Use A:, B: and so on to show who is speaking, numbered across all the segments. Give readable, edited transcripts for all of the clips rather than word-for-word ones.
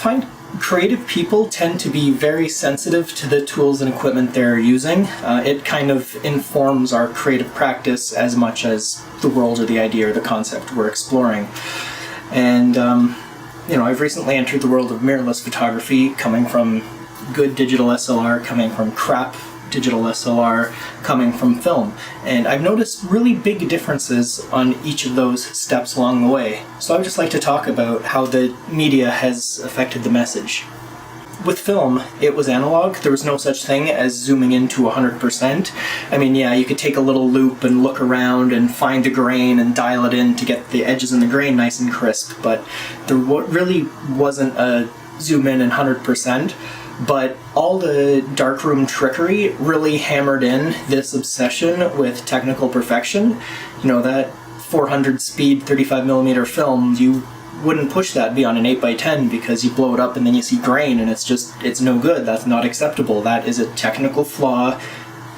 A: find creative people tend to be very sensitive to the tools and equipment they're using. It kind of informs our creative practice as much as the world or the idea or the concept we're exploring. And, I've recently entered the world of mirrorless photography, coming from good digital SLR, coming from crap digital SLR, coming from film. And I've noticed really big differences on each of those steps along the way. So I would just like to talk about how the media has affected the message. With film, it was analog. There was no such thing as zooming into 100%. I mean, yeah, you could take a little loop and look around and find the grain and dial it in to get the edges in the grain nice and crisp, but there really wasn't a zoom in and 100%. But all the darkroom trickery really hammered in this obsession with technical perfection. That 400 speed 35mm film, you wouldn't push that beyond an 8x10 because you blow it up and then you see grain and it's no good. That's not acceptable. That is a technical flaw.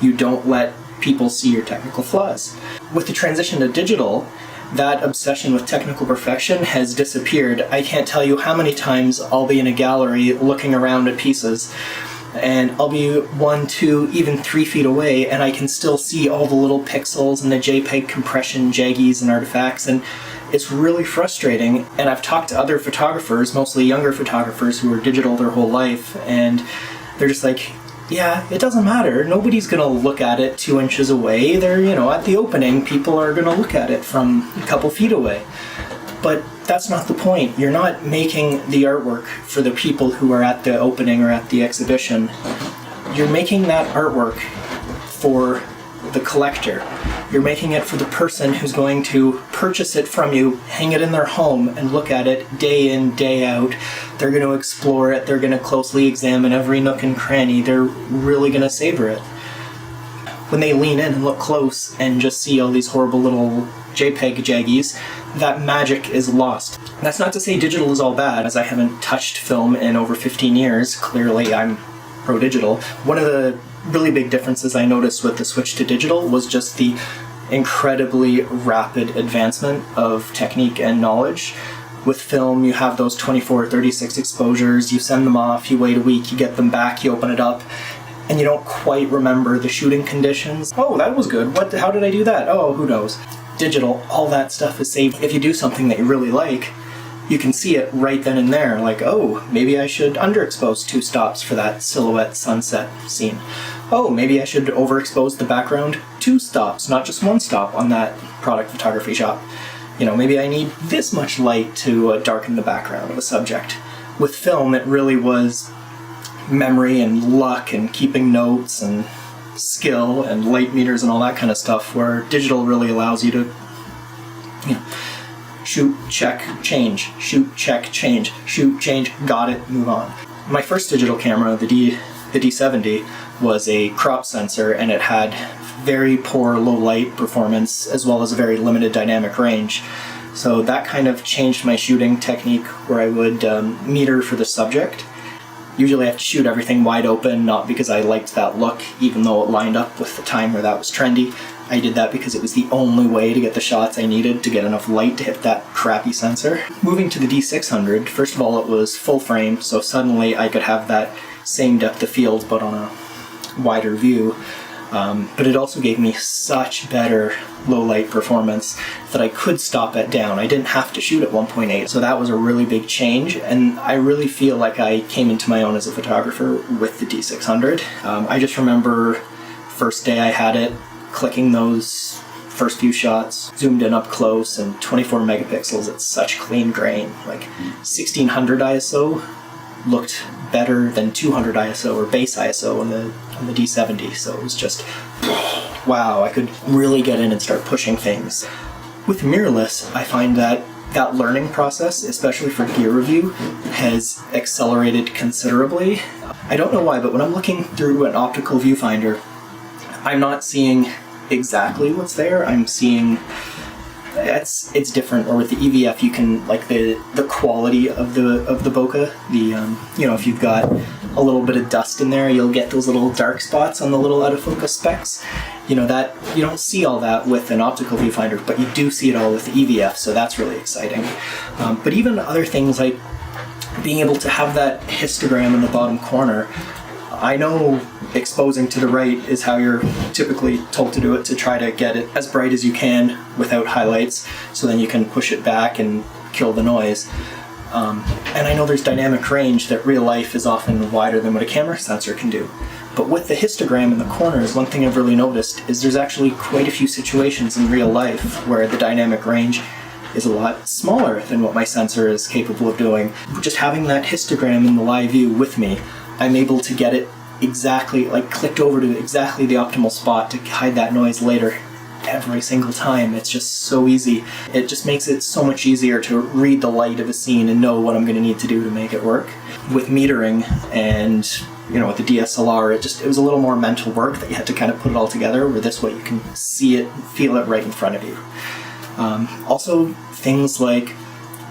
A: You don't let people see your technical flaws. With the transition to digital, that obsession with technical perfection has disappeared. I can't tell you how many times I'll be in a gallery looking around at pieces, and I'll be 1, 2, even 3 feet away, and I can still see all the little pixels and the JPEG compression jaggies and artifacts, and it's really frustrating. And I've talked to other photographers, mostly younger photographers who are digital their whole life, and they're just like, yeah, it doesn't matter. Nobody's going to look at it 2 inches away. They're, at the opening, people are going to look at it from a couple feet away. But that's not the point. You're not making the artwork for the people who are at the opening or at the exhibition. You're making that artwork for the collector. You're making it for the person who's going to purchase it from you, hang it in their home, and look at it day in, day out. They're going to explore it. They're going to closely examine every nook and cranny. They're really going to savor it. When they lean in and look close and just see all these horrible little JPEG jaggies, that magic is lost. That's not to say digital is all bad, as I haven't touched film in over 15 years. Clearly, I'm pro-digital. One of the really big differences I noticed with the switch to digital was just the incredibly rapid advancement of technique and knowledge. With film, you have those 24, 36 exposures, you send them off, you wait a week, you get them back, you open it up, and you don't quite remember the shooting conditions. Oh, that was good. How did I do that? Oh, who knows? Digital, all that stuff is saved. If you do something that you really like, you can see it right then and there, like, oh, maybe I should underexpose 2 stops for that silhouette sunset scene. Oh, maybe I should overexpose the background 2 stops, not just 1 stop on that product photography shot. Maybe I need this much light to darken the background of a subject. With film, it really was memory and luck and keeping notes and skill and light meters and all that kind of stuff, where digital really allows you to, shoot, check, change, shoot, check, change, shoot, change, got it, move on. My first digital camera, the D70, was a crop sensor, and it had very poor low light performance as well as a very limited dynamic range. So that kind of changed my shooting technique, where I would meter for the subject. Usually I have to shoot everything wide open, not because I liked that look, even though it lined up with the time where that was trendy. I did that because it was the only way to get the shots I needed to get enough light to hit that crappy sensor. Moving to the D600, first of all, it was full frame, so suddenly I could have that same depth of field but on a wider view. But it also gave me such better low light performance that I could stop it down. I didn't have to shoot at 1.8, so that was a really big change, and I really feel like I came into my own as a photographer with the D600. I just remember first day I had it, clicking those first few shots, zoomed in up close, and 24 megapixels at such clean grain. Like 1600 ISO looked better than 200 ISO or base ISO on the D70, so it was just, wow, I could really get in and start pushing things. With mirrorless, I find that learning process, especially for gear review, has accelerated considerably. I don't know why, but when I'm looking through an optical viewfinder, I'm not seeing exactly what's there. I'm seeing it's different. Or with the EVF, you can, like, the quality of the bokeh. If you've got a little bit of dust in there, you'll get those little dark spots on the little out of focus specks. That you don't see all that with an optical viewfinder, but you do see it all with the EVF. So that's really exciting. But even other things like being able to have that histogram in the bottom corner, I know exposing to the right is how you're typically told to do it, to try to get it as bright as you can without highlights, so then you can push it back and kill the noise. And I know there's dynamic range that real life is often wider than what a camera sensor can do. But with the histogram in the corners, one thing I've really noticed is there's actually quite a few situations in real life where the dynamic range is a lot smaller than what my sensor is capable of doing. Just having that histogram in the live view with me, I'm able to get it exactly, like clicked over to exactly the optimal spot to hide that noise later every single time. It's just so easy. It just makes it so much easier to read the light of a scene and know what I'm going to need to do to make it work. With metering and with the DSLR, it was a little more mental work that you had to kind of put it all together, where this way you can see it, feel it right in front of you. Also, things like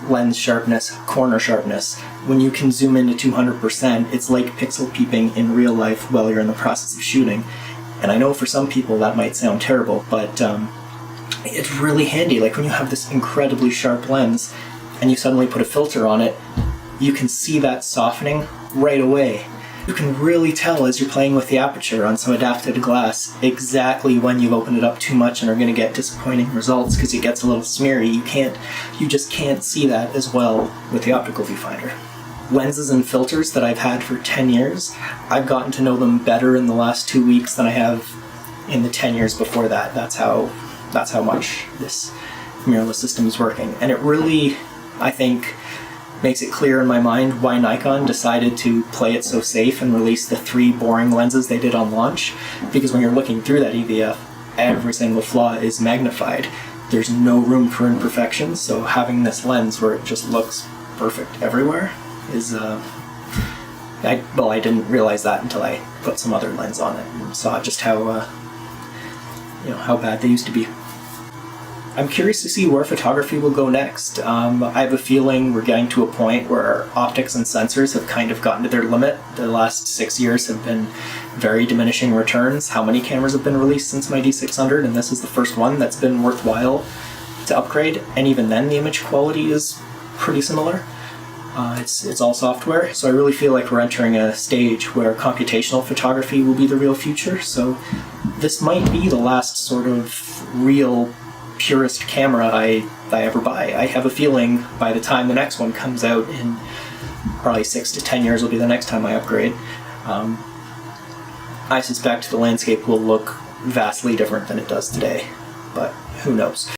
A: lens sharpness, corner sharpness. When you can zoom into 200%, it's like pixel peeping in real life while you're in the process of shooting. And I know for some people that might sound terrible, but it's really handy. Like when you have this incredibly sharp lens and you suddenly put a filter on it, you can see that softening right away. You can really tell as you're playing with the aperture on some adapted glass exactly when you've opened it up too much and are going to get disappointing results because it gets a little smeary. You just can't see that as well with the optical viewfinder. Lenses and filters that I've had for 10 years, I've gotten to know them better in the last 2 weeks than I have in the 10 years before that. That's how much this mirrorless system is working. And it really, I think, makes it clear in my mind why Nikon decided to play it so safe and release the 3 boring lenses they did on launch. Because when you're looking through that EVF, every single flaw is magnified. There's no room for imperfections, so having this lens where it just looks perfect everywhere is, I didn't realize that until I put some other lens on it and saw just how bad they used to be. I'm curious to see where photography will go next. I have a feeling we're getting to a point where optics and sensors have kind of gotten to their limit. The last 6 years have been very diminishing returns. How many cameras have been released since my D600, and this is the first one that's been worthwhile to upgrade, and even then the image quality is pretty similar. It's all software, so I really feel like we're entering a stage where computational photography will be the real future. So this might be the last sort of real purist camera I ever buy. I have a feeling by the time the next one comes out in probably 6 to 10 years will be the next time I upgrade. I suspect the landscape will look vastly different than it does today, but who knows.